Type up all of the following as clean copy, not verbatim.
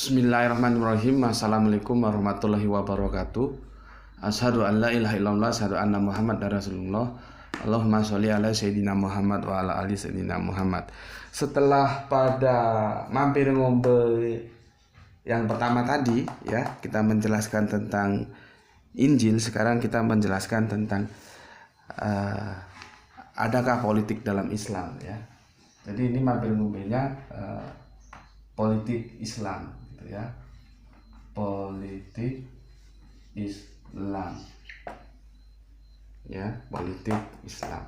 Bismillahirrahmanirrahim. Assalamualaikum warahmatullahi wabarakatuh. Asyhadu an la ilaha illallah, asyhadu anna Muhammad Rasulullah. Allahumma sholli ala sayyidina Muhammad wa ala ali sayyidina Muhammad. Setelah pada mampir ngombe yang pertama tadi ya, kita menjelaskan tentang Injil. Sekarang kita menjelaskan tentang adakah politik dalam Islam ya. Jadi ini mampir ngombenya politik Islam gitu ya. Politik Islam. Ya, politik Islam.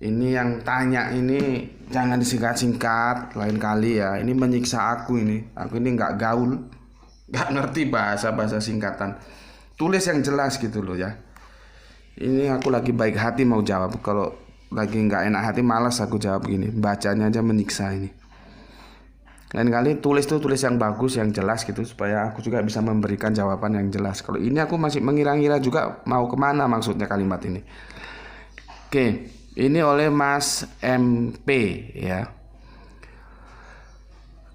Ini yang tanya ini jangan disingkat-singkat, lain kali ya. Ini menyiksa aku ini. Aku ini nggak gaul, nggak ngerti bahasa singkatan. Tulis yang jelas gitu loh ya. Ini aku lagi baik hati mau jawab. Kalau lagi nggak enak hati malas aku jawab gini. Bacanya aja menyiksa ini. Lain kali tulis yang bagus, yang jelas gitu, supaya aku juga bisa memberikan jawaban yang jelas. Kalau ini aku masih mengira-ngira juga mau kemana maksudnya kalimat ini. Oke, ini oleh Mas MP ya.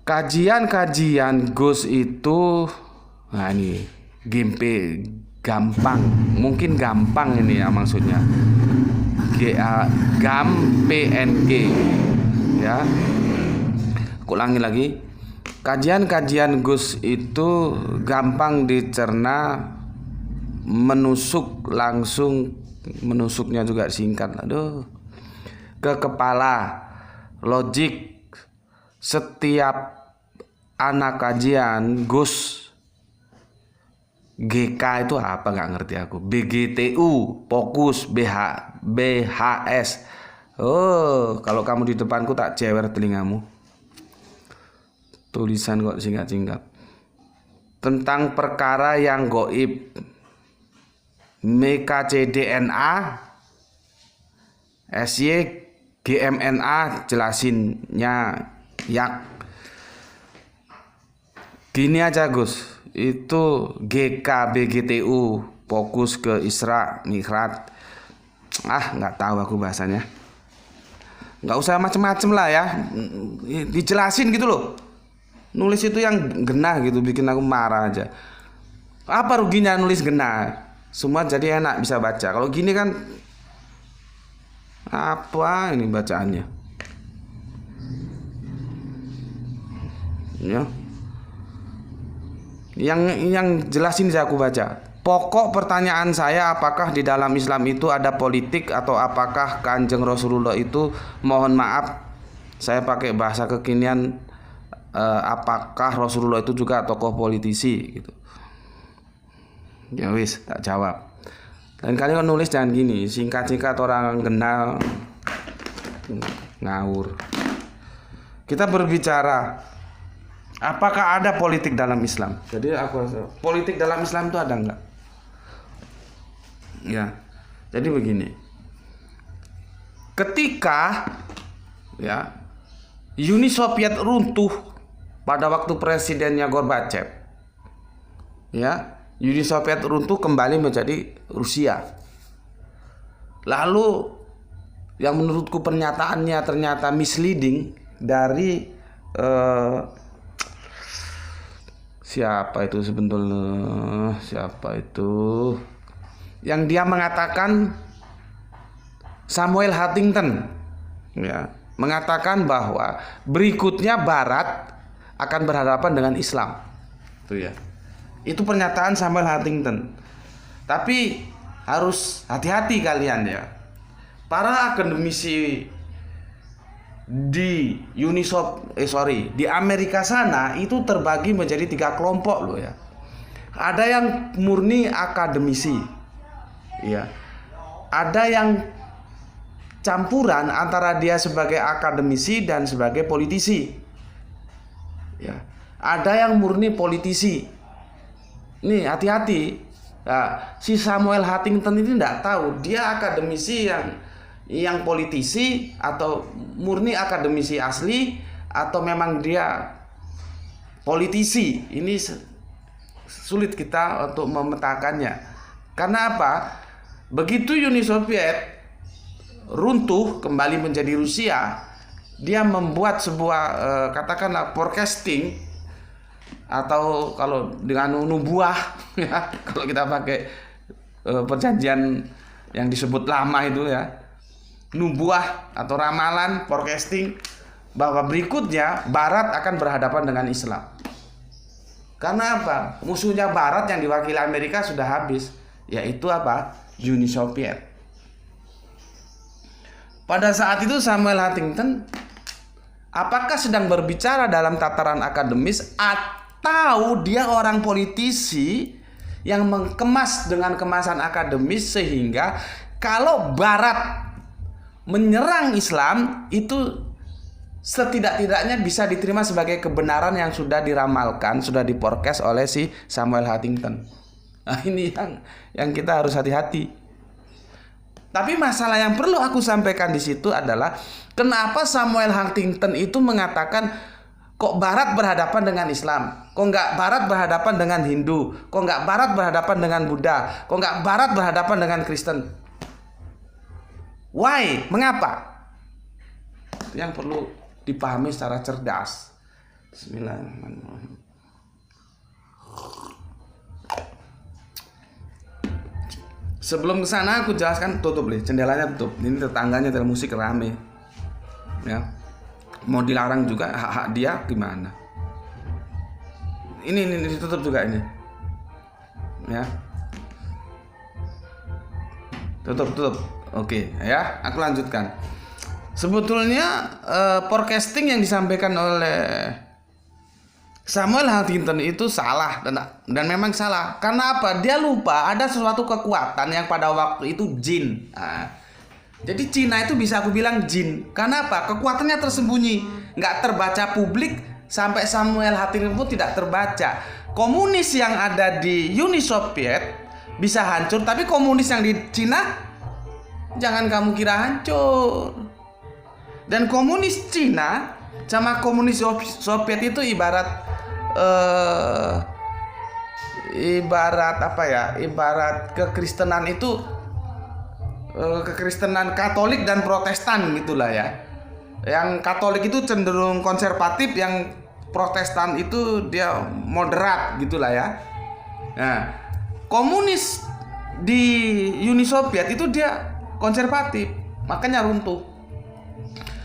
Kajian Gus itu, nah ini gampang, mungkin gampang ini ya maksudnya. PNG ya. Ulangi lagi. Kajian Gus itu gampang dicerna, menusuk langsung, menusuknya juga singkat. Aduh. Ke kepala. Logik setiap anak kajian Gus. GK itu apa nggak ngerti aku. BGTU, fokus, BHS. Oh, kalau kamu di depanku tak jewer telingamu. Tulisan kok singkat-singkat. Tentang perkara yang goib. MKCDNA SY GMNA jelasinnya yak. Gini aja Gus. Itu GK BGTU fokus ke Isra Mi'raj. Nggak tahu aku bahasanya. Nggak usah macem-macem lah ya. Dijelasin gitu loh. Nulis itu yang genah gitu, bikin aku marah aja. Apa ruginya nulis genah? Semua jadi enak bisa baca. Kalau gini kan apa ini bacaannya? Ya. Yang jelasin saya aku baca. Pokok pertanyaan saya, apakah di dalam Islam itu ada politik atau apakah Kanjeng Rasulullah itu, mohon maaf saya pakai bahasa kekinian, apakah Rasulullah itu juga tokoh politisi gitu. Ya wis, tak jawab. Dan kalian nulis jangan gini, singkat-singkat orang kenal ngawur. Kita berbicara apakah ada politik dalam Islam. Jadi politik dalam Islam itu ada enggak? Ya. Jadi begini. Ketika ya Uni Soviet runtuh pada waktu presidennya Gorbachev, ya, Uni Soviet runtuh kembali menjadi Rusia. Lalu yang menurutku pernyataannya ternyata misleading dari siapa itu sebetulnya? Siapa itu? Yang dia mengatakan Samuel Huntington, ya, mengatakan bahwa berikutnya Barat akan berhadapan dengan Islam. Itu ya. Itu pernyataan Samuel Huntington. Tapi harus hati-hati kalian ya. Para akademisi di di Amerika sana itu terbagi menjadi 3 kelompok loh ya. Ada yang murni akademisi. Ya. Ada yang campuran antara dia sebagai akademisi dan sebagai politisi. Ya. Ada yang murni politisi. Nih hati-hati. Nah, si Samuel Huntington ini tidak tahu dia akademisi yang politisi atau murni akademisi asli atau memang dia politisi. Ini sulit kita untuk memetakannya. Karena apa? Begitu Uni Soviet runtuh kembali menjadi Rusia, dia membuat sebuah katakanlah forecasting atau kalau dengan nubuah ya, kalau kita pakai perjanjian yang disebut lama itu ya, nubuah atau ramalan, forecasting bahwa berikutnya Barat akan berhadapan dengan Islam. Karena apa? Musuhnya Barat yang diwakili Amerika sudah habis, yaitu apa? Uni Soviet. Pada saat itu Samuel Huntington apakah sedang berbicara dalam tataran akademis atau dia orang politisi yang mengemas dengan kemasan akademis sehingga kalau Barat menyerang Islam itu setidak-tidaknya bisa diterima sebagai kebenaran yang sudah diramalkan, sudah diforecast oleh si Samuel Huntington. Nah, ini yang kita harus hati-hati. Tapi masalah yang perlu aku sampaikan di situ adalah kenapa Samuel Huntington itu mengatakan kok Barat berhadapan dengan Islam, kok nggak Barat berhadapan dengan Hindu, kok nggak Barat berhadapan dengan Buddha, kok nggak Barat berhadapan dengan Kristen. Why? Mengapa? Itu yang perlu dipahami secara cerdas. Bismillahirrahmanirrahim. Sebelum ke sana aku jelaskan, tutup deh, jendelanya tutup. Ini tetangganya ada musik rame. Ya. Mau dilarang juga hak-hak dia gimana? Ini ditutup juga ini. Ya. Tutup. Oke, ya, aku lanjutkan. Sebetulnya forecasting yang disampaikan oleh Samuel Huntington itu salah dan memang salah. Karena apa? Dia lupa ada sesuatu kekuatan yang pada waktu itu jin. Nah, jadi Cina itu bisa aku bilang jin. Karena apa? Kekuatannya tersembunyi, nggak terbaca publik sampai Samuel Huntington pun tidak terbaca. Komunis yang ada di Uni Soviet bisa hancur, tapi komunis yang di Cina jangan kamu kira hancur. Dan komunis Cina sama komunis Soviet itu ibarat apa ya? Ibarat kekristenan itu kekristenan Katolik dan Protestan gitulah ya. Yang Katolik itu cenderung konservatif, yang Protestan itu dia moderat gitulah ya. Nah, komunis di Uni Soviet itu dia konservatif, makanya runtuh.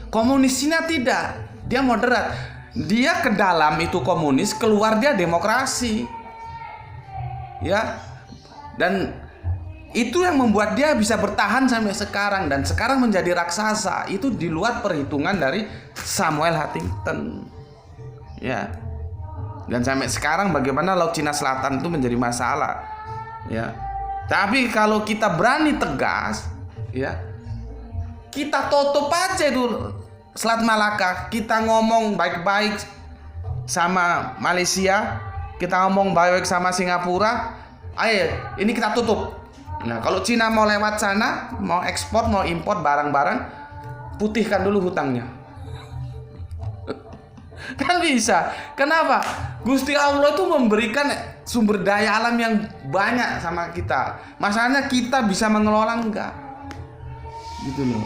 Komunis Cina tidak, dia moderat. Dia ke dalam itu komunis, keluar dia demokrasi. Ya. Dan itu yang membuat dia bisa bertahan sampai sekarang dan sekarang menjadi raksasa. Itu di luar perhitungan dari Samuel Huntington. Ya. Dan sampai sekarang bagaimana Laut Cina Selatan itu menjadi masalah. Ya. Tapi kalau kita berani tegas, ya, kita tutup aja dulu Selat Malaka, kita ngomong baik-baik sama Malaysia, kita ngomong baik-baik sama Singapura. Ayo, ini kita tutup. Nah, kalau Cina mau lewat sana, mau ekspor, mau impor barang-barang, putihkan dulu hutangnya. Kan bisa. Kenapa? Gusti Allah itu memberikan sumber daya alam yang banyak sama kita. Masalahnya kita bisa mengelola enggak? Gitu loh.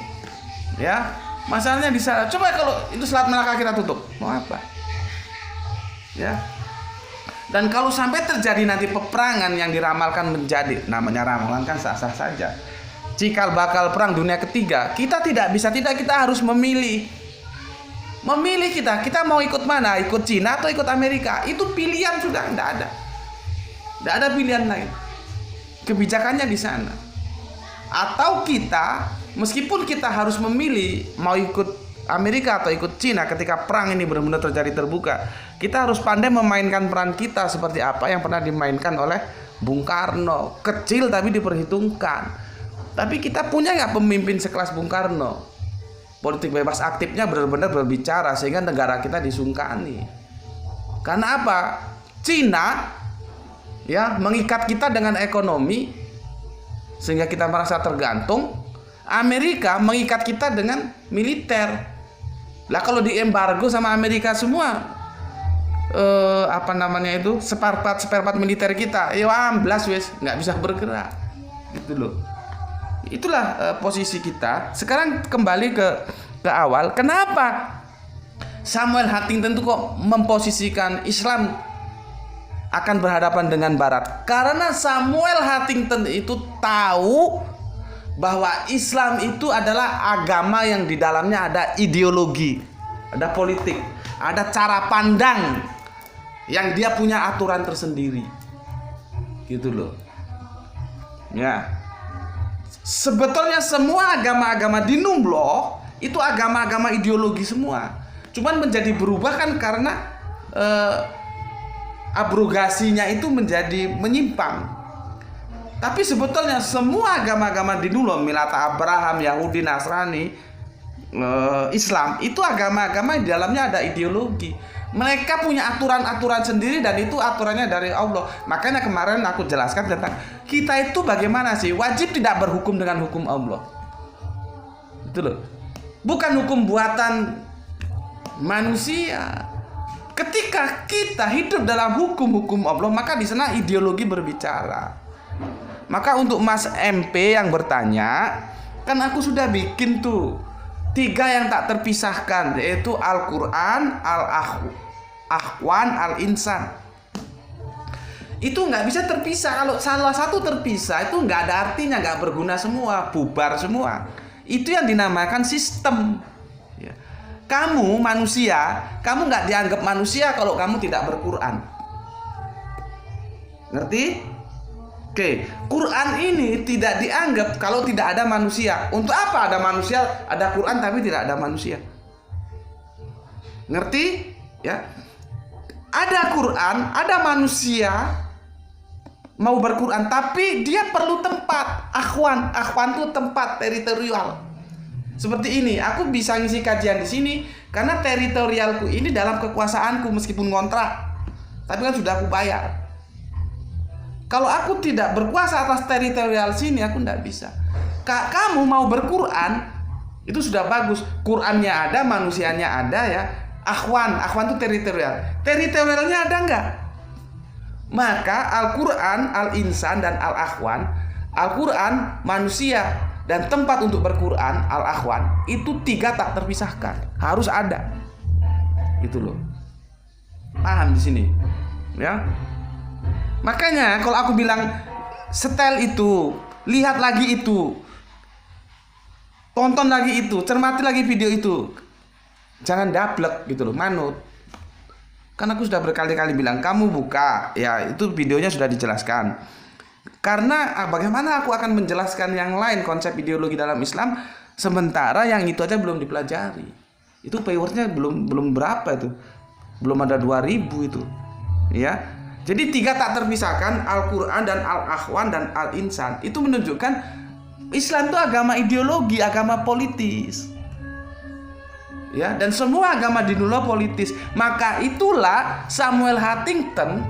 Ya. Masalahnya di sana. Coba kalau itu Selat Malaka kita tutup, mau apa? Ya. Dan kalau sampai terjadi nanti peperangan yang diramalkan menjadi, namanya ramalan kan sah-sah saja, cikal bakal perang dunia ketiga, kita kita harus memilih. Memilih kita mau ikut mana? Ikut Cina atau ikut Amerika? Itu pilihan sudah tidak ada. Tidak ada pilihan lain. Kebijakannya di sana. Atau kita, meskipun kita harus memilih mau ikut Amerika atau ikut Cina ketika perang ini benar-benar terjadi terbuka, kita harus pandai memainkan peran kita seperti apa yang pernah dimainkan oleh Bung Karno. Kecil tapi diperhitungkan. Tapi kita punya nggak pemimpin sekelas Bung Karno? Politik bebas aktifnya benar-benar berbicara sehingga negara kita disungkani. Karena apa? Cina ya mengikat kita dengan ekonomi sehingga kita merasa tergantung. Amerika mengikat kita dengan militer. Lah kalau diembargo sama Amerika semua spare part militer kita, ya amblas wes, nggak bisa bergerak. Gitu loh. Itulah posisi kita. Sekarang kembali ke awal. Kenapa Samuel Huntington itu kok memposisikan Islam akan berhadapan dengan Barat? Karena Samuel Huntington itu tahu bahwa Islam itu adalah agama yang di dalamnya ada ideologi, ada politik, ada cara pandang yang dia punya aturan tersendiri. Gitu loh. Ya. Sebetulnya semua agama-agama di Numblok itu agama-agama ideologi semua. Cuman menjadi berubah kan karena abrogasinya itu menjadi menyimpang. Tapi sebetulnya semua agama-agama di Numblok, Milata Abraham, Yahudi, Nasrani, Islam, itu agama-agama di dalamnya ada ideologi. Mereka punya aturan-aturan sendiri dan itu aturannya dari Allah. Makanya kemarin aku jelaskan tentang kita itu bagaimana sih wajib tidak berhukum dengan hukum Allah. Itu loh. Bukan hukum buatan manusia. Ketika kita hidup dalam hukum-hukum Allah, maka di sana ideologi berbicara. Maka untuk Mas MP yang bertanya, kan aku sudah bikin tuh 3 yang tak terpisahkan, yaitu Al-Quran, Al-Ahwan, Al-Insan. Itu nggak bisa terpisah. Kalau salah satu terpisah itu nggak ada artinya, nggak berguna semua, bubar semua. Itu yang dinamakan sistem. Ya. Kamu manusia, kamu nggak dianggap manusia kalau kamu tidak berquran. Ngerti? Oke, Quran ini tidak dianggap kalau tidak ada manusia. Untuk apa ada manusia, ada Quran tapi tidak ada manusia? Ngerti? Ya. Ada Quran, ada manusia mau berquran, tapi dia perlu tempat. Akhwan itu tempat teritorial. Seperti ini, aku bisa ngisi kajian di sini karena teritorialku ini dalam kekuasaanku meskipun ngontrak. Tapi kan sudah aku bayar. Kalau aku tidak berkuasa atas teritorial sini, aku tidak bisa. Kamu mau berquran, itu sudah bagus. Qurannya ada, manusianya ada ya. Akhwan itu teritorial. Teritorialnya ada enggak? Maka Al-Quran, Al-Insan, dan Al-Akhwan, Al-Quran, manusia, dan tempat untuk berquran, Al-Akhwan, itu 3 tak terpisahkan. Harus ada. Itu loh. Paham di sini? Ya. Makanya kalau aku bilang setel itu, lihat lagi itu, tonton lagi itu, cermati lagi video itu, jangan dablek gitu loh, manut. Karena aku sudah berkali-kali bilang, kamu buka, ya itu videonya sudah dijelaskan. Karena bagaimana aku akan menjelaskan yang lain konsep ideologi dalam Islam, sementara yang itu aja belum dipelajari. Itu viewersnya belum berapa itu, belum ada 2000 itu, ya. Jadi 3 tak terpisahkan, Al-Quran dan Al-Akhwan dan Al-Insan. Itu menunjukkan Islam itu agama ideologi, agama politis. Ya, dan semua agama di dunia politis. Maka itulah Samuel Huntington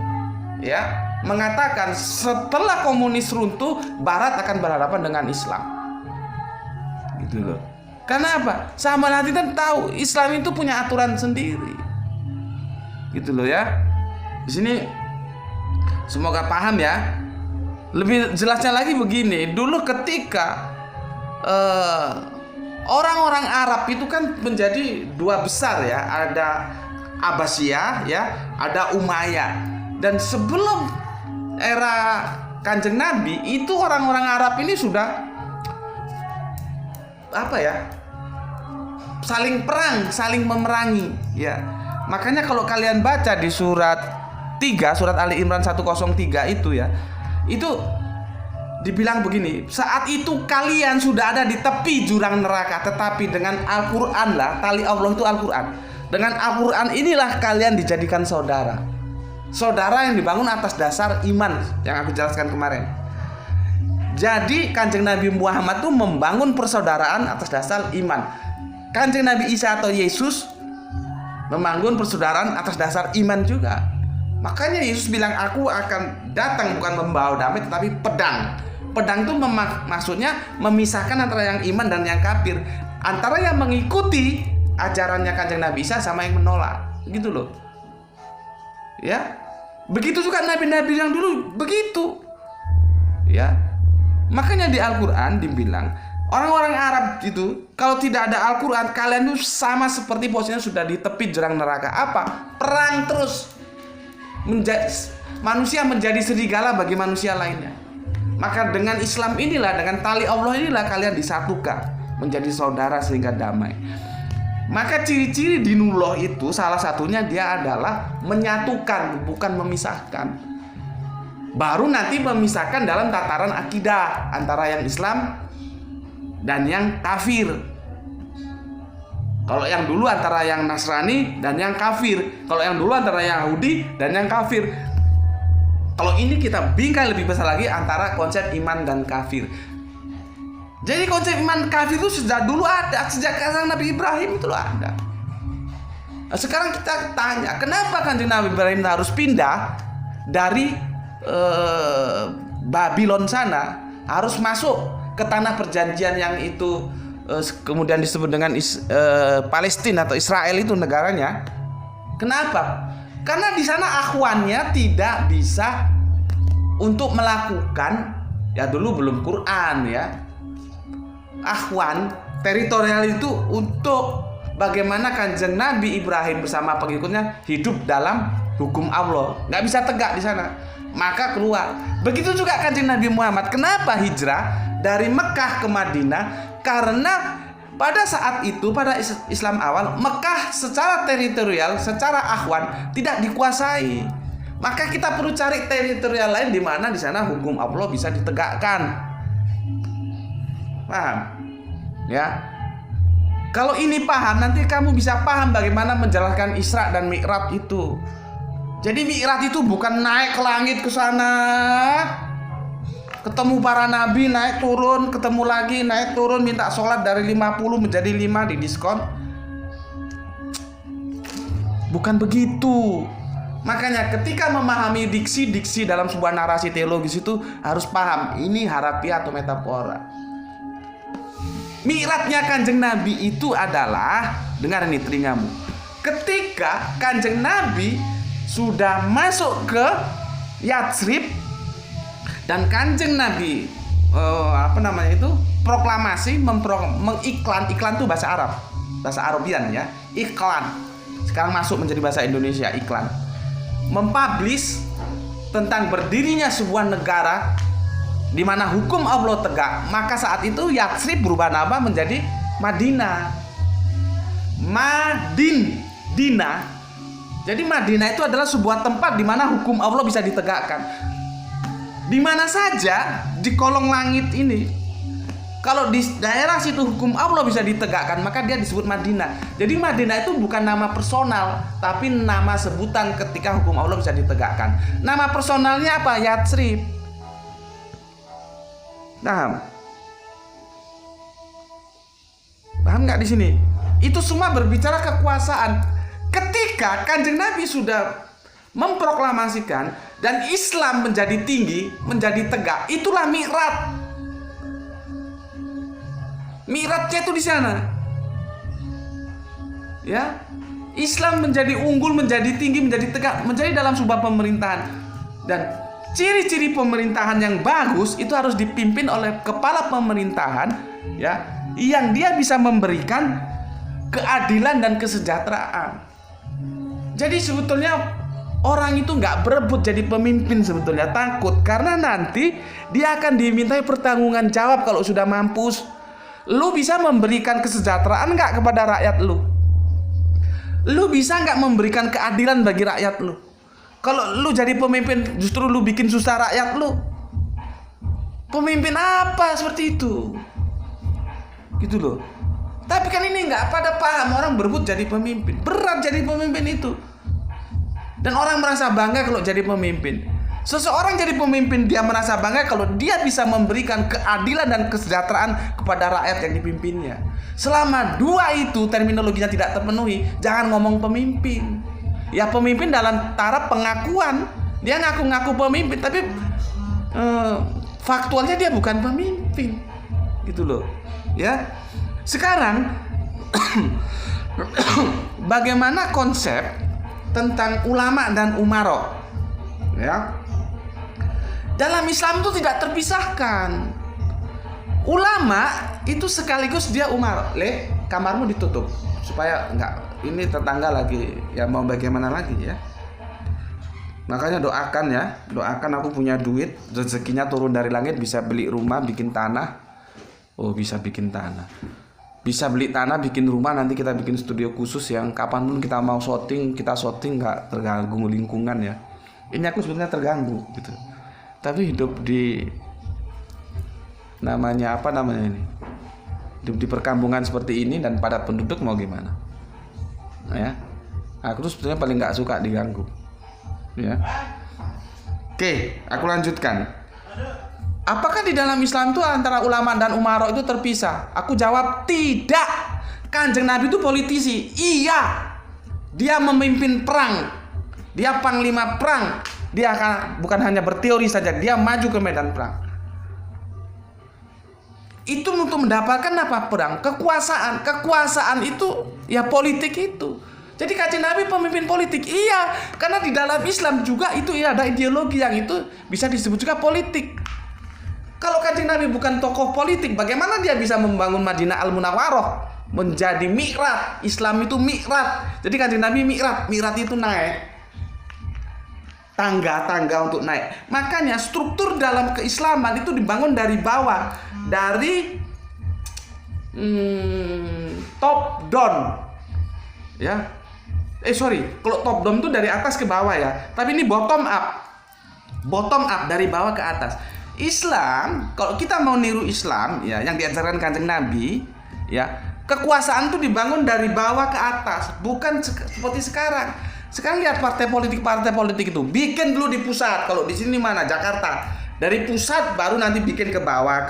ya mengatakan setelah komunis runtuh, Barat akan berhadapan dengan Islam. Gitu loh. Karena apa? Samuel Huntington tahu Islam itu punya aturan sendiri. Gitu loh ya. Di sini semoga paham ya. Lebih jelasnya lagi begini, dulu ketika orang-orang Arab itu kan menjadi 2 besar ya, ada Abbasiyah ya, ada Umayyah. Dan sebelum era Kanjeng Nabi itu orang-orang Arab ini sudah apa ya? Saling perang, saling memerangi ya. Makanya kalau kalian baca di surat 3, surat Ali Imran 103 itu ya, itu dibilang begini, saat itu kalian sudah ada di tepi jurang neraka, tetapi dengan Al-Quran lah, tali Allah itu Al-Quran, dengan Al-Quran inilah kalian dijadikan saudara. Saudara yang dibangun atas dasar iman, yang aku jelaskan kemarin. Jadi Kanjeng Nabi Muhammad itu membangun persaudaraan atas dasar iman. Kanjeng Nabi Isa atau Yesus membangun persaudaraan atas dasar iman juga. Makanya Yesus bilang, aku akan datang bukan membawa damai tetapi pedang. Pedang itu maksudnya memisahkan antara yang iman dan yang kafir, antara yang mengikuti ajarannya Kanjeng Nabi Isa sama yang menolak. Gitu loh. Ya. Begitu juga nabi-nabi yang dulu begitu. Ya. Makanya di Al-Qur'an dibilang, orang-orang Arab itu kalau tidak ada Al-Qur'an, kalian itu sama seperti posisinya sudah di tepi jurang neraka. Apa? Perang terus. manusia menjadi serigala bagi manusia lainnya. Maka dengan Islam inilah, dengan tali Allah inilah kalian disatukan menjadi saudara sehingga damai. Maka ciri-ciri dinullah itu salah satunya dia adalah menyatukan, bukan memisahkan. Baru nanti memisahkan dalam tataran akidah antara yang Islam dan yang kafir. Kalau yang dulu antara yang Nasrani dan yang kafir. Kalau yang dulu antara yang Yahudi dan yang kafir. Kalau ini kita bingkai lebih besar lagi antara konsep iman dan kafir. Jadi konsep iman kafir itu sejak dulu ada, sejak Nabi Ibrahim itu ada. Nah, sekarang kita tanya, kenapa Kanjeng Nabi Ibrahim harus pindah dari Babylon sana, harus masuk ke tanah perjanjian yang itu kemudian disebut dengan Palestina atau Israel itu negaranya. Kenapa? Karena di sana akhwannya tidak bisa untuk melakukan, ya dulu belum Quran ya. Akhwan teritorial itu untuk bagaimana Kanjeng Nabi Ibrahim bersama pengikutnya hidup dalam hukum Allah. Nggak bisa tegak di sana. Maka keluar. Begitu juga Kanjeng Nabi Muhammad. Kenapa hijrah dari Mekah ke Madinah? Karena pada saat itu, pada Islam awal, Mekah secara teritorial, secara akhwan tidak dikuasai. Maka kita perlu cari teritorial lain di mana di sana hukum Allah bisa ditegakkan. Paham? Ya. Kalau ini paham, nanti kamu bisa paham bagaimana menjalankan Isra dan Mi'raj itu. Jadi Mi'raj itu bukan naik ke langit ke sana, ketemu para nabi, naik turun, ketemu lagi, naik turun, minta sholat dari 50 menjadi 5 di diskon. Bukan begitu. Makanya ketika memahami diksi-diksi dalam sebuah narasi teologis itu harus paham ini harafiah atau metafora. Mi'rajnya Kanjeng Nabi itu adalah, dengar ini telingamu, ketika Kanjeng Nabi sudah masuk ke Yatsrib dan Kanjeng Nabi proklamasi, mengiklan, iklan itu bahasa Arab, bahasa Arabian ya, iklan. Sekarang masuk menjadi bahasa Indonesia, iklan. Mempublish tentang berdirinya sebuah negara di mana hukum Allah tegak. Maka saat itu Yatsrib berubah nama menjadi Madinah. Madinah. Jadi Madinah itu adalah sebuah tempat di mana hukum Allah bisa ditegakkan. Di mana saja di kolong langit ini, kalau di daerah situ hukum Allah bisa ditegakkan, maka dia disebut Madinah. Jadi Madinah itu bukan nama personal, tapi nama sebutan ketika hukum Allah bisa ditegakkan. Nama personalnya apa? Yatsrib. Paham? Paham nggak di sini? Itu semua berbicara kekuasaan. Ketika Kanjeng Nabi sudah memproklamasikan dan Islam menjadi tinggi, menjadi tegak, itulah Mi'raj. Mi'rajnya itu di sana. Ya. Islam menjadi unggul, menjadi tinggi, menjadi tegak, menjadi dalam sebuah pemerintahan. Dan ciri-ciri pemerintahan yang bagus itu harus dipimpin oleh kepala pemerintahan ya, yang dia bisa memberikan keadilan dan kesejahteraan. Jadi sebetulnya orang itu nggak berebut jadi pemimpin, sebetulnya takut karena nanti dia akan dimintai pertanggungan jawab kalau sudah mampus. Lu bisa memberikan kesejahteraan nggak kepada rakyat lu? Lu bisa nggak memberikan keadilan bagi rakyat lu? Kalau lu jadi pemimpin justru lu bikin susah rakyat lu. Pemimpin apa seperti itu? Gitu loh. Tapi kan ini nggak pada paham, orang berebut jadi pemimpin. Berat jadi pemimpin itu. Dan orang merasa bangga kalau jadi pemimpin. Seseorang jadi pemimpin, dia merasa bangga kalau dia bisa memberikan keadilan dan kesejahteraan kepada rakyat yang dipimpinnya. Selama dua itu terminologinya tidak terpenuhi, jangan ngomong pemimpin. Ya pemimpin dalam taraf pengakuan, dia ngaku-ngaku pemimpin, tapi faktualnya dia bukan pemimpin, gitu loh. Ya, sekarang bagaimana konsep tentang ulama dan umaro? Ya, dalam Islam itu tidak terpisahkan. Ulama itu sekaligus dia umaro. Kamarmu ditutup supaya enggak ini tetangga lagi ya mau bagaimana lagi ya. Makanya doakan ya, doakan aku punya duit, rezekinya turun dari langit, bisa beli rumah, bikin tanah. Oh, bisa bikin tanah. Bisa beli tanah, bikin rumah, nanti kita bikin studio khusus yang kapanpun kita mau syuting, kita syuting nggak terganggu lingkungan ya. Ini aku sebenarnya terganggu gitu. Tapi hidup di namanya ini? Hidup di perkampungan seperti ini dan padat penduduk mau gimana? Nah, ya. Aku tuh sebetulnya paling nggak suka diganggu. Ya. Oke, aku lanjutkan. Apakah di dalam Islam itu antara ulama dan umaro itu terpisah? Aku jawab tidak. Kanjeng Nabi itu politisi. Iya. Dia memimpin perang. Dia panglima perang. Dia akan bukan hanya berteori saja, dia maju ke medan perang. Itu untuk mendapatkan apa? Perang, kekuasaan. Kekuasaan itu ya politik itu. Jadi Kanjeng Nabi pemimpin politik, iya, karena di dalam Islam juga itu ya ada ideologi yang itu bisa disebut juga politik. Kalau Kanjeng Nabi bukan tokoh politik, bagaimana dia bisa membangun Madinah Al-Munawwaroh menjadi mi'raj? Islam itu mi'raj. Jadi Kanjeng Nabi mi'raj itu naik. Tangga-tangga untuk naik. Makanya struktur dalam keislaman itu dibangun dari bawah, dari top down. Ya. Kalau top down itu dari atas ke bawah ya. Tapi ini bottom up. Bottom up dari bawah ke atas. Islam, kalau kita mau niru Islam ya yang diajarkan Kanjeng Nabi, ya, kekuasaan itu dibangun dari bawah ke atas, bukan seperti sekarang. Sekarang lihat partai politik itu bikin dulu di pusat. Kalau di sini mana? Jakarta. Dari pusat baru nanti bikin ke bawah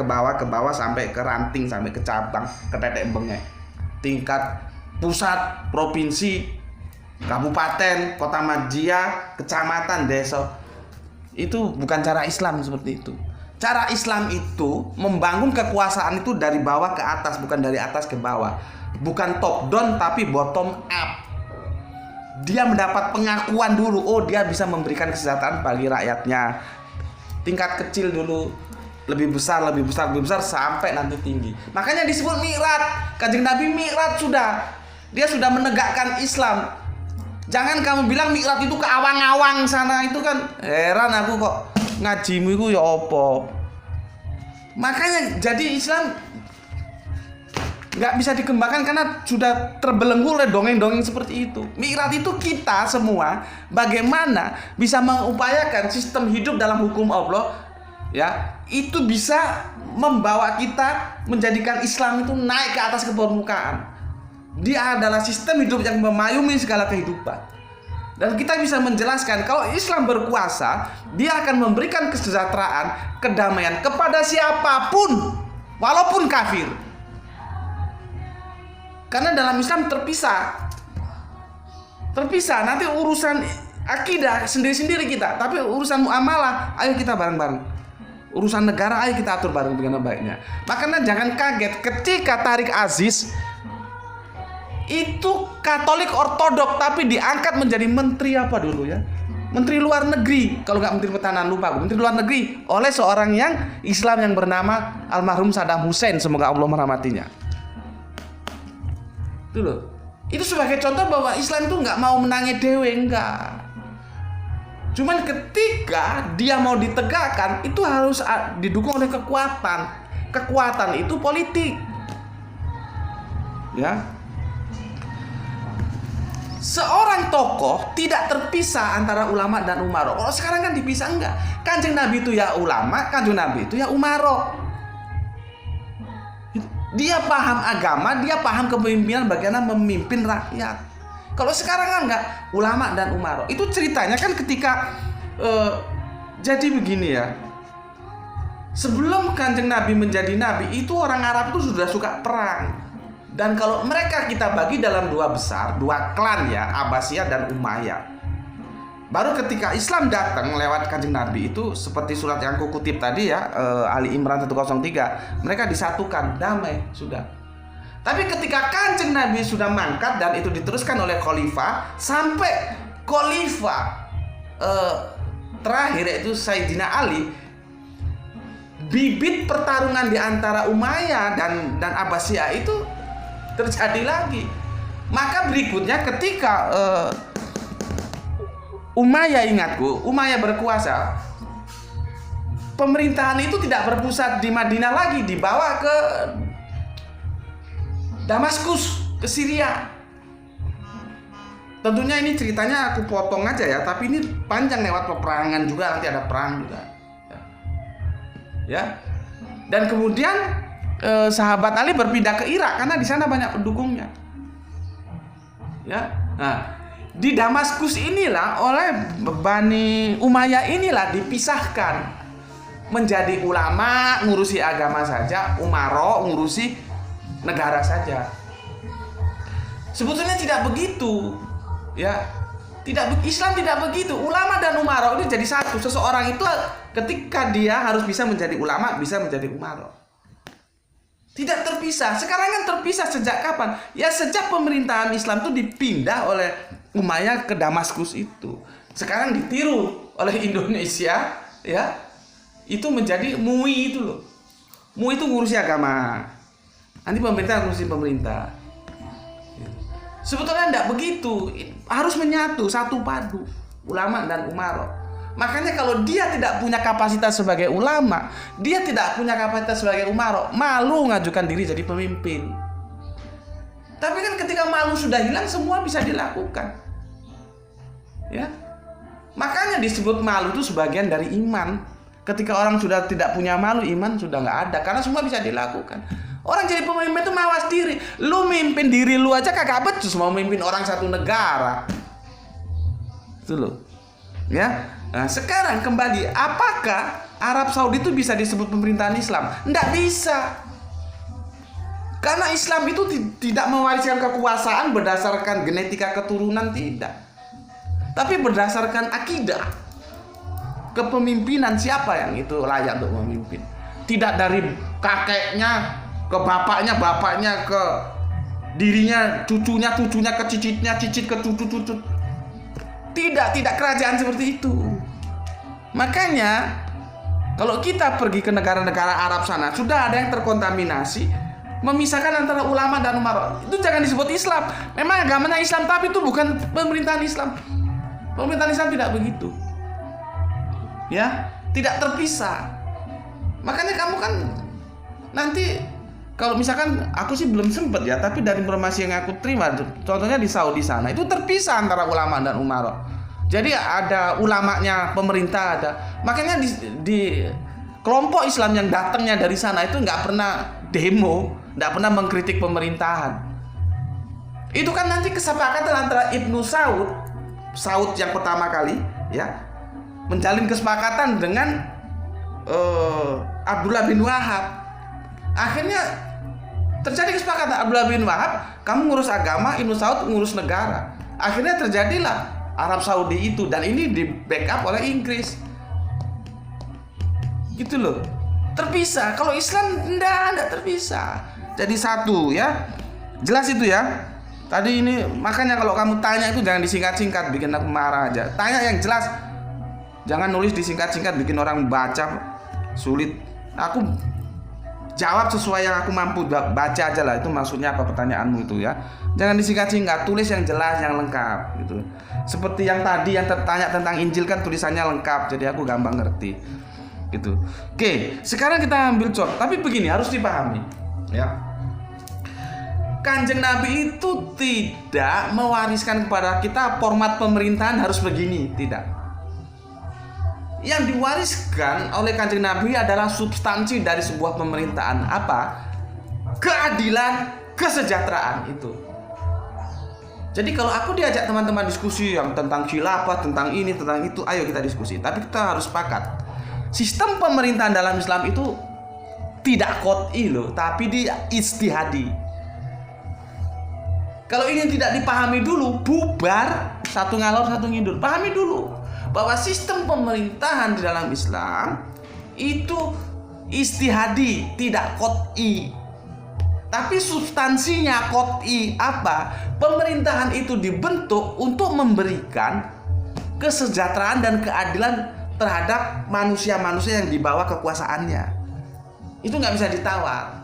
sampai ke ranting, sampai ke cabang, ke tetek bengek. Tingkat pusat, provinsi, kabupaten, kota madia, kecamatan, desa. Itu bukan cara Islam seperti itu. Cara Islam itu membangun kekuasaan itu dari bawah ke atas, bukan dari atas ke bawah. Bukan top down tapi bottom up. Dia mendapat pengakuan dulu, oh dia bisa memberikan kesejahteraan bagi rakyatnya. Tingkat kecil dulu, lebih besar sampai nanti tinggi. Makanya disebut mi'raj. Kanjeng Nabi mi'raj sudah. Dia sudah menegakkan Islam. Jangan kamu bilang mi'raj itu ke awang-awang sana, itu kan heran aku kok ngajimu itu ya apa. Makanya jadi Islam nggak bisa dikembangkan karena sudah terbelenggu oleh dongeng-dongeng seperti itu. Mi'raj itu kita semua bagaimana bisa mengupayakan sistem hidup dalam hukum Allah, ya, itu bisa membawa kita menjadikan Islam itu naik ke atas ke permukaan. Dia adalah sistem hidup yang memayungi segala kehidupan. Dan kita bisa menjelaskan kalau Islam berkuasa, dia akan memberikan kesejahteraan, kedamaian kepada siapapun, walaupun kafir. Karena dalam Islam terpisah. Nanti urusan akidah sendiri-sendiri kita, tapi urusan muamalah ayo kita bareng-bareng. Urusan negara ayo kita atur bareng dengan baiknya. Makanya jangan kaget ketika Tariq Aziz itu Katolik Ortodok tapi diangkat menjadi menteri apa dulu ya? Menteri luar negeri, kalau nggak menteri pertahanan lupa, menteri luar negeri oleh seorang yang Islam yang bernama almarhum Saddam Hussein, semoga Allah merahmatinya. Itu loh. Itu sebagai contoh bahwa Islam itu nggak mau menangi dewe, enggak. Cuman ketika dia mau ditegakkan itu harus didukung oleh kekuatan. Kekuatan itu politik. Ya. Seorang tokoh tidak terpisah antara ulama dan umaro. Kalau sekarang kan dipisah, enggak. Kanjeng Nabi itu ya ulama, Kanjeng Nabi itu ya umaro. Dia paham agama, dia paham kepemimpinan bagaimana memimpin rakyat. Kalau sekarang kan enggak, ulama dan umaro. Itu ceritanya kan ketika jadi begini ya. Sebelum Kanjeng Nabi menjadi nabi, itu orang Arab itu sudah suka perang. Dan kalau mereka kita bagi dalam dua klan ya, Abbasiyah dan Umayyah. Baru ketika Islam datang lewat Kanjeng Nabi itu seperti surat yang aku kutip tadi ya, Ali Imran 103, mereka disatukan, damai sudah. Tapi ketika Kanjeng Nabi sudah mangkat dan itu diteruskan oleh khalifah sampai khalifah terakhir yaitu Sayyidina Ali, bibit pertarungan di antara Umayyah dan Abbasiyah itu terjadi lagi. Maka berikutnya ketika Umayyah, ingatku, Umayyah berkuasa, pemerintahan itu tidak berpusat di Madinah lagi, dibawa ke Damaskus, ke Syria. Tentunya ini ceritanya aku potong aja ya, tapi ini panjang, lewat peperangan juga, nanti ada perang juga. Ya. Dan kemudian sahabat Ali berpindah ke Irak karena di sana banyak pendukungnya. Ya. Nah, di Damaskus inilah oleh Bani Umayyah inilah dipisahkan menjadi ulama ngurusi agama saja, umaro ngurusi negara saja. Sebetulnya tidak begitu, ya. Islam tidak begitu. Ulama dan umaro itu jadi satu. Seseorang itu ketika dia harus bisa menjadi ulama, bisa menjadi umaro. Tidak terpisah. Sekarang kan terpisah sejak kapan? Ya sejak pemerintahan Islam itu dipindah oleh Umayyah ke Damaskus itu. Sekarang ditiru oleh Indonesia, ya. Itu menjadi MUI itu loh. MUI itu ngurusi agama. Nanti pemerintah ngurusi pemerintah. Sebetulnya tidak begitu. Harus menyatu, satu padu, ulama dan umaro. Makanya kalau dia tidak punya kapasitas sebagai ulama, dia tidak punya kapasitas sebagai umaro, malu ngajukan diri jadi pemimpin. Tapi kan ketika malu sudah hilang, semua bisa dilakukan. Ya. Makanya disebut malu itu sebagian dari iman. Ketika orang sudah tidak punya malu, iman sudah nggak ada, karena semua bisa dilakukan. Orang jadi pemimpin itu mawas diri. Lu mimpin diri lu aja kagak becus, mau mimpin orang satu negara. Itu loh. Ya. Nah, sekarang kembali, apakah Arab Saudi itu bisa disebut pemerintahan Islam? Nggak bisa. Karena Islam itu tidak mewariskan kekuasaan berdasarkan genetika keturunan, tidak. Tapi berdasarkan akidah. Kepemimpinan siapa yang itu layak untuk memimpin. Tidak dari kakeknya ke bapaknya ke dirinya, cucunya ke cicitnya, cicit ke cucu. Tidak kerajaan seperti itu. Makanya kalau kita pergi ke negara-negara Arab sana, sudah ada yang terkontaminasi memisahkan antara ulama dan umara. Itu jangan disebut Islam. Memang agamanya Islam, tapi itu bukan pemerintahan Islam. Pemerintahan Islam tidak begitu. Ya, tidak terpisah. Makanya kamu kan nanti, kalau misalkan aku sih belum sempat ya, tapi dari informasi yang aku terima, contohnya di Saudi sana itu terpisah antara ulama dan umara. Jadi ada ulamanya pemerintah ada. Makanya di kelompok Islam yang datangnya dari sana itu nggak pernah demo, nggak pernah mengkritik pemerintahan. Itu kan nanti kesepakatan antara Ibnu Saud yang pertama kali, ya, menjalin kesepakatan dengan Abdullah bin Wahab. Akhirnya terjadi kesepakatan, Abdullah bin Wahab, kamu ngurus agama, Ibnu Saud ngurus negara. Akhirnya terjadilah Arab Saudi itu, dan ini di backup oleh Inggris. Gitu loh. Terpisah. Kalau Islam enggak terpisah. Jadi satu, ya. Jelas itu ya. Tadi ini makanya kalau kamu tanya itu jangan disingkat-singkat, bikin aku marah aja. Tanya yang jelas. Jangan nulis disingkat-singkat, bikin orang baca sulit. Aku jawab sesuai yang aku mampu baca aja lah. Itu maksudnya apa pertanyaanmu itu ya. Jangan disingkat-singkat, tulis yang jelas, yang lengkap gitu. Seperti yang tadi yang tertanya tentang Injil kan tulisannya lengkap, jadi aku gampang ngerti gitu. Oke, sekarang kita ambil contoh. Tapi begini, harus dipahami ya. Kanjeng Nabi itu tidak mewariskan kepada kita format pemerintahan harus begini, tidak. Yang diwariskan oleh Kanjeng Nabi adalah substansi dari sebuah pemerintahan. Apa? Keadilan, kesejahteraan itu. Jadi kalau aku diajak teman-teman diskusi yang tentang khilafah, tentang ini, tentang itu, ayo kita diskusi. Tapi kita harus sepakat. Sistem pemerintahan dalam Islam itu tidak qot'i loh, tapi dia ijtihadi. Kalau ini tidak dipahami dulu, bubar, satu ngalor satu ngidul. Pahami dulu bahwa sistem pemerintahan di dalam Islam itu ijtihadi, tidak qot'i. Tapi substansinya qot'i apa? Pemerintahan itu dibentuk untuk memberikan kesejahteraan dan keadilan terhadap manusia-manusia yang dibawa kekuasaannya. Itu nggak bisa ditawar.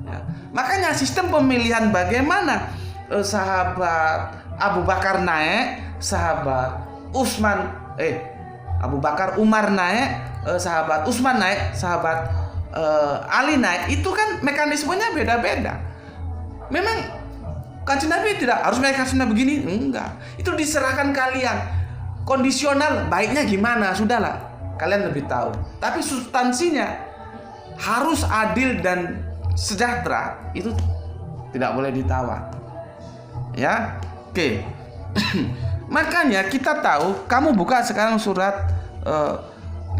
Ya. Makanya sistem pemilihan bagaimana sahabat Abu Bakar naik, sahabat Utsman, Abu Bakar, Umar naik, sahabat Utsman naik, sahabat Ali naik, itu kan mekanismenya beda-beda. Memang Kanjeng Nabi tidak harus mekanisme begini, enggak. Itu diserahkan kalian. Kondisional baiknya gimana, sudahlah, kalian lebih tahu. Tapi substansinya harus adil dan sejahtera, itu tidak boleh ditawar. Ya, oke. Makanya kita tahu, kamu buka sekarang surat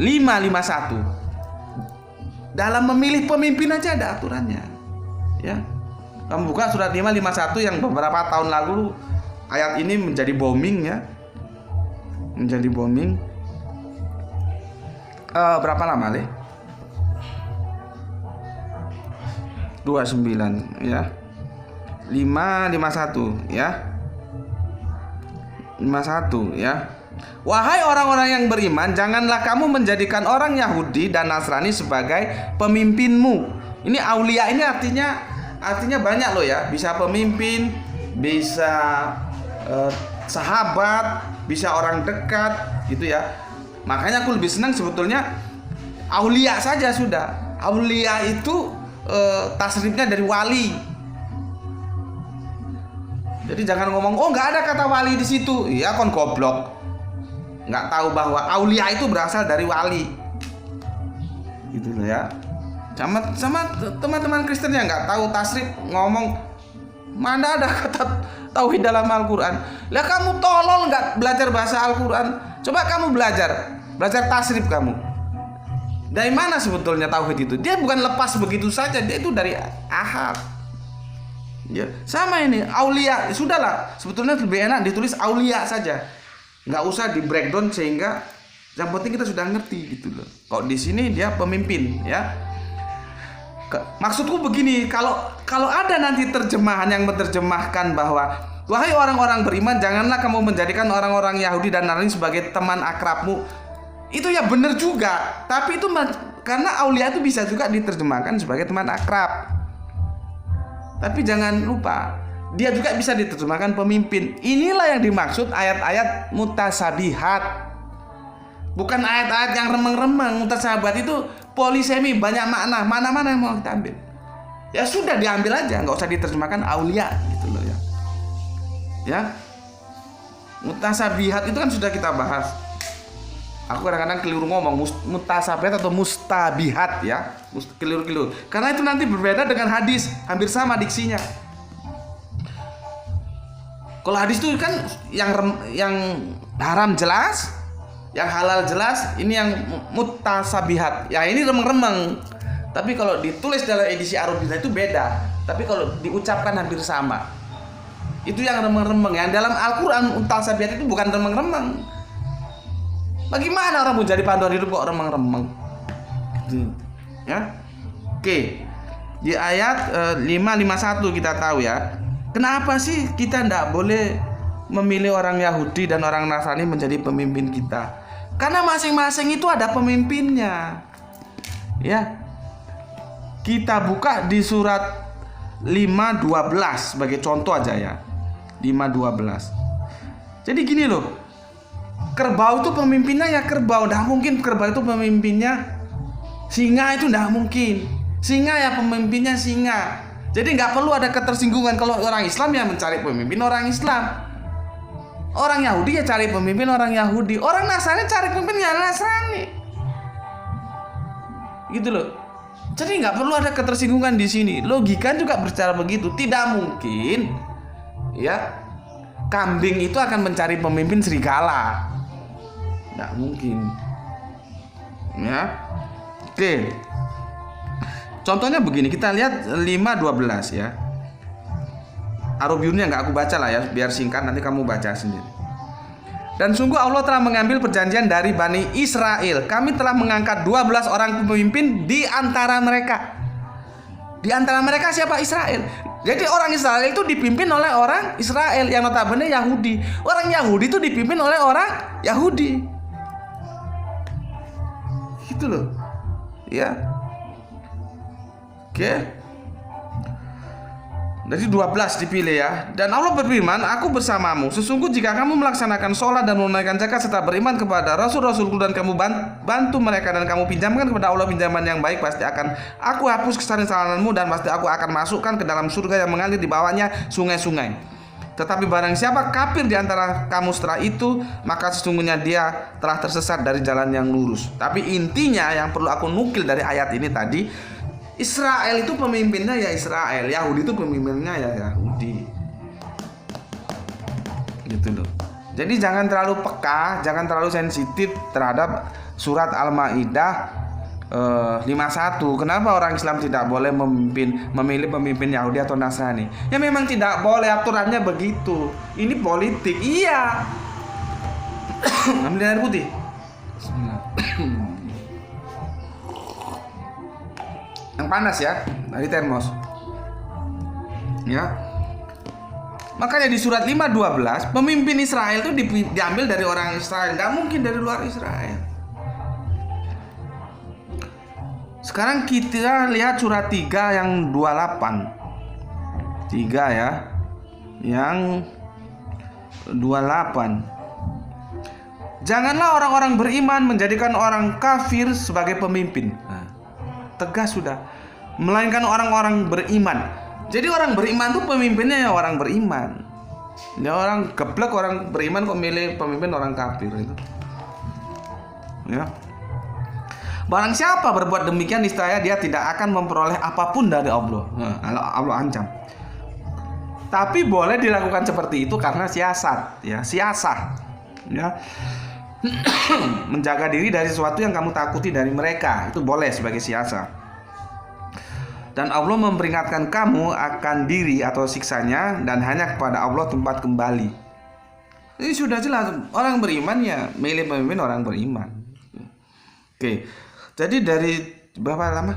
551. Dalam memilih pemimpin aja ada aturannya. Ya. Kamu buka surat 551 yang beberapa tahun lalu ayat ini menjadi booming ya. Menjadi booming. Berapa lama, Le? 29 ya. 551 ya. 51 ya. Wahai orang-orang yang beriman, janganlah kamu menjadikan orang Yahudi dan Nasrani sebagai pemimpinmu. Ini aulia ini artinya banyak loh ya. Bisa pemimpin, bisa sahabat, bisa orang dekat gitu ya. Makanya aku lebih senang sebetulnya aulia saja sudah. Aulia itu tasrifnya dari wali. Jadi jangan ngomong, oh nggak ada kata wali di situ. Iya, kon goblok. Nggak tahu bahwa aulia itu berasal dari wali. Gitu loh ya. Sama teman-teman Kristen yang nggak tahu tasrif ngomong, mana ada kata tauhid dalam Al-Quran. Lah kamu tolol nggak belajar bahasa Al-Quran. Coba kamu belajar tasrif kamu. Dari mana sebetulnya tauhid itu? Dia bukan lepas begitu saja, dia itu dari ahad. Ya, sama ini aulia, sudahlah. Sebetulnya lebih enak ditulis aulia saja, nggak usah di breakdown, sehingga yang penting kita sudah ngerti gitu loh. Kok di sini dia pemimpin ya. Maksudku begini, kalau ada nanti terjemahan yang menerjemahkan bahwa wahai orang-orang beriman, janganlah kamu menjadikan orang-orang Yahudi dan Nasrani sebagai teman akrabmu, itu ya benar juga. Tapi itu karena aulia itu bisa juga diterjemahkan sebagai teman akrab. Tapi jangan lupa, dia juga bisa diterjemahkan pemimpin. Inilah yang dimaksud ayat-ayat mutasabihat. Bukan ayat-ayat yang remeng-remeng. Mutasabihat itu polisemi, banyak makna. Mana-mana yang mau kita ambil. Ya sudah, diambil aja, nggak usah diterjemahkan aulia gitu loh ya. Ya. Mutasabihat itu kan sudah kita bahas. Aku kadang-kadang keliru ngomong mutasabihat atau mustabihat ya, keliru. Karena itu nanti berbeda dengan hadis, hampir sama diksinya. Kalau hadis itu kan yang haram jelas, yang halal jelas, ini yang mutasabihat. Ya ini remeng-remeng. Tapi kalau ditulis dalam edisi Arabia itu beda. Tapi kalau diucapkan hampir sama. Itu yang remeng-remeng. Yang dalam Al-Quran mutasabihat itu bukan remeng-remeng. Bagaimana orang mau jadi panduan hidup kok remeng-remeng gitu. Ya. Oke. Di ayat 551 kita tahu ya. Kenapa sih kita tidak boleh memilih orang Yahudi dan orang Nasrani menjadi pemimpin kita? Karena masing-masing itu ada pemimpinnya. Ya. Kita buka di surat 5:12 sebagai contoh aja ya. 5:12. Jadi gini loh. Kerbau itu pemimpinnya ya kerbau. Nggak mungkin kerbau itu pemimpinnya singa, itu nggak mungkin. Singa ya pemimpinnya singa. Jadi nggak perlu ada ketersinggungan. Kalau orang Islam ya mencari pemimpin orang Islam. Orang Yahudi ya cari pemimpin orang Yahudi. Orang Nasrani cari pemimpin ya Nasrani. Gitu loh. Jadi nggak perlu ada ketersinggungan di sini. Logika juga berbicara begitu. Tidak mungkin ya kambing itu akan mencari pemimpin serigala. Nggak mungkin ya. Oke, contohnya begini, kita lihat 5:12 ya. Arabiunnya nggak aku baca lah ya, biar singkat, nanti kamu baca sendiri. Dan sungguh Allah telah mengambil perjanjian dari Bani Israel. Kami telah mengangkat 12 orang pemimpin di antara mereka. Di antara mereka siapa? Israel. Jadi orang Israel itu dipimpin oleh orang Israel yang notabene Yahudi. Orang Yahudi itu dipimpin oleh orang Yahudi. Gitu loh. Ya. Oke. Jadi 12 dipilih ya. Dan Allah berfirman, aku bersamamu. Sesungguh jika kamu melaksanakan sholat dan menunaikan zakat serta beriman kepada Rasul-Rasulku dan kamu bantu mereka dan kamu pinjamkan kepada Allah pinjaman yang baik, pasti akan aku hapus kesalahanmu dan pasti aku akan masukkan ke dalam surga yang mengalir di bawahnya sungai-sungai. Tetapi barang siapa kafir di antara kamu setelah itu, maka sesungguhnya dia telah tersesat dari jalan yang lurus. Tapi intinya yang perlu aku nukil dari ayat ini tadi, Israel itu pemimpinnya ya Israel, Yahudi itu pemimpinnya ya Yahudi. Gitu loh. Jadi jangan terlalu peka, jangan terlalu sensitif terhadap surat Al-Maidah 51. Kenapa orang Islam tidak boleh memilih pemimpin Yahudi atau Nasrani? Ya memang tidak boleh, aturannya begitu. Ini politik. Iya. Ambil air putih. Bismillah. Yang panas ya, dari termos. Ya. Makanya di surat 5:12, pemimpin Israel itu diambil dari orang Israel, nggak mungkin dari luar Israel. Sekarang kita lihat surat 3 yang 28. 3 ya. Yang 28. Janganlah orang-orang beriman menjadikan orang kafir sebagai pemimpin. Tegas sudah. Melainkan orang-orang beriman. Jadi orang beriman tuh pemimpinnya ya orang beriman. Ya orang geblek orang beriman kok milih pemimpin orang kafir itu. Ya. Barang siapa berbuat demikian niscaya dia tidak akan memperoleh apapun dari Allah. Allah ancam. Tapi boleh dilakukan seperti itu karena siasat, ya, siasah. Ya. Menjaga diri dari sesuatu yang kamu takuti dari mereka, itu boleh sebagai siasat. Dan Allah memperingatkan kamu akan diri atau siksanya, dan hanya kepada Allah tempat kembali. Ini sudah jelas, orang beriman ya milih pemimpin orang beriman. Oke. Jadi dari berapa lama?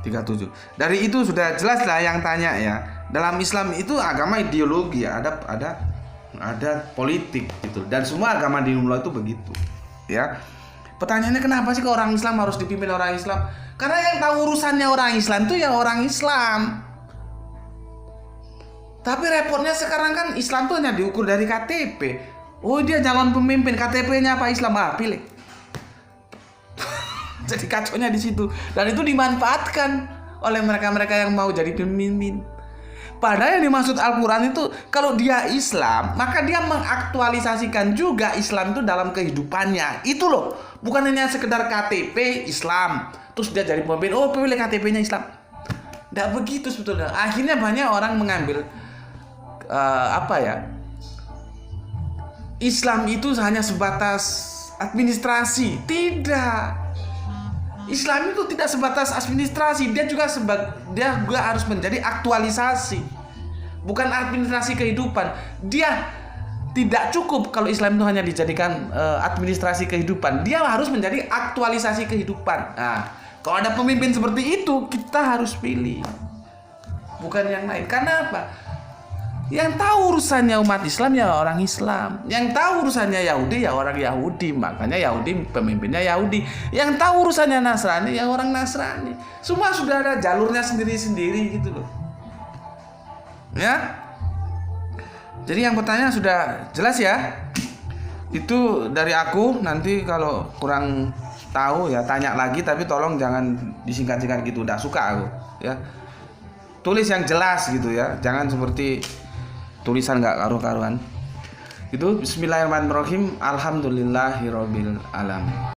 37. Dari itu sudah jelas lah yang tanya ya. Dalam Islam itu agama ideologi ya, ada politik gitu. Dan semua agama di dunia itu begitu. Ya. Pertanyaannya kenapa sih ke orang Islam harus dipimpin orang Islam? Karena yang tahu urusannya orang Islam itu ya orang Islam. Tapi repotnya sekarang kan Islam tuh hanya diukur dari KTP. Oh dia calon pemimpin, KTP-nya apa Islam? Pilih. Jadi kacaunya di situ. Dan itu dimanfaatkan oleh mereka-mereka yang mau jadi pemimpin. Padahal yang dimaksud Al-Quran itu kalau dia Islam, maka dia mengaktualisasikan juga Islam itu dalam kehidupannya. Itu loh. Bukan hanya sekedar KTP Islam, terus dia jadi pemimpin, oh pilih KTP-nya Islam. Tidak begitu sebetulnya. Akhirnya banyak orang mengambil Islam itu hanya sebatas administrasi. Tidak. Islam itu tidak sebatas administrasi, dia juga harus menjadi aktualisasi. Bukan administrasi kehidupan. Dia tidak cukup kalau Islam itu hanya dijadikan administrasi kehidupan. Dia harus menjadi aktualisasi kehidupan. Nah, kalau ada pemimpin seperti itu, kita harus pilih. Bukan yang lain. Karena apa? Yang tahu urusannya umat Islam ya orang Islam. Yang tahu urusannya Yahudi ya orang Yahudi. Makanya Yahudi pemimpinnya Yahudi. Yang tahu urusannya Nasrani ya orang Nasrani. Semua sudah ada jalurnya sendiri-sendiri gitu loh. Ya. Jadi yang pertanyaan sudah jelas ya. Itu dari aku. Nanti kalau kurang tahu ya tanya lagi. Tapi tolong jangan disingkat-singkat gitu. Udah suka aku ya. Tulis yang jelas gitu ya. Jangan seperti tulisan nggak karu-karuan. Itu Bismillahirrahmanirrahim. Alhamdulillahirobbil alamin.